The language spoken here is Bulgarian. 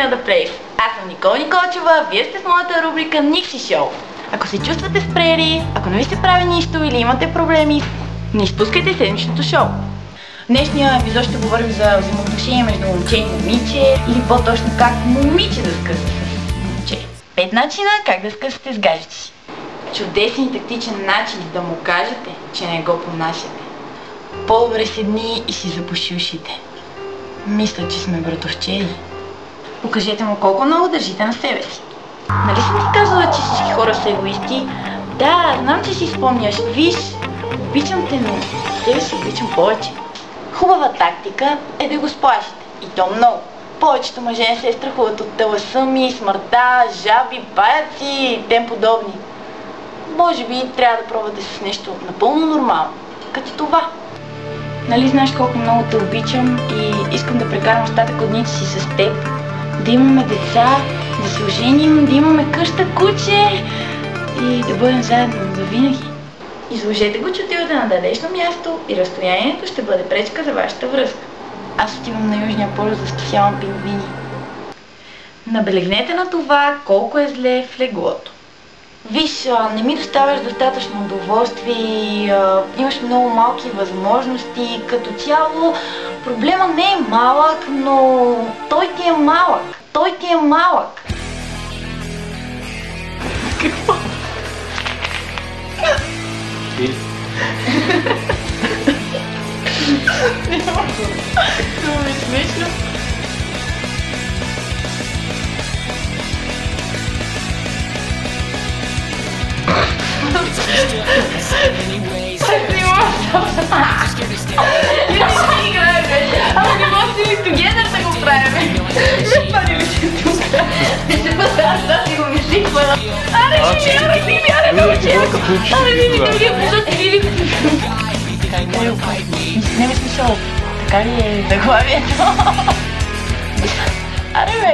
на Плейс. Аз съм Никола Николчева, вие сте в моята рубрика Никси Шоу. Ако се чувствате спрели, ако не ви се прави нищо или имате проблеми, не изпускайте седмичното шоу. В днешния епизод ще говорим за взаимоотношения между момче и момиче, или по-точно как момиче да скъса с момче. 5 начина как да скъсате с гаджето си. Чудесен и тактичен начин да му кажете, че не го понасяте. По-добре седни и си запуши ушите. Мисля, че сме братовчеди. Покажете му колко много държите на себе си. Нали съм ти казала, че всички хора са егоисти? Да, знам, че си спомняш. Виж, обичам те, но тебе си обичам повече. Хубава тактика е да го сплашите. И то много. Повечето мъже не се страхуват от таласъми, смъртта, жаби, паяци и тем подобни. Може би трябва да пробвате с нещо напълно нормално, като това. Нали знаеш колко много те обичам и искам да прекарам остатък от дните си с теб, да имаме деца, да се оженим, да имаме къща, куче и да бъдем заедно завинаги. Изложете го, че отивате на далечно място и разстоянието ще бъде пречка за вашата връзка. Аз отивам на Южния полюс да спасявам пингвини. Набелегнете на това колко е зле в леглото. Виж, не ми доставяш достатъчно удоволствие, имаш много малки възможности, като цяло проблема не е малък, но той ти е малък. Той ти е малък. Какво? Това ми е смешно. Ама не може да ли тогедър да го правим? Не пади ли си тук? Не се пъста, аз си го мислих. Аре, другия епизод ти види. Не ми смисъл, така ли е заглавието? Аре бе!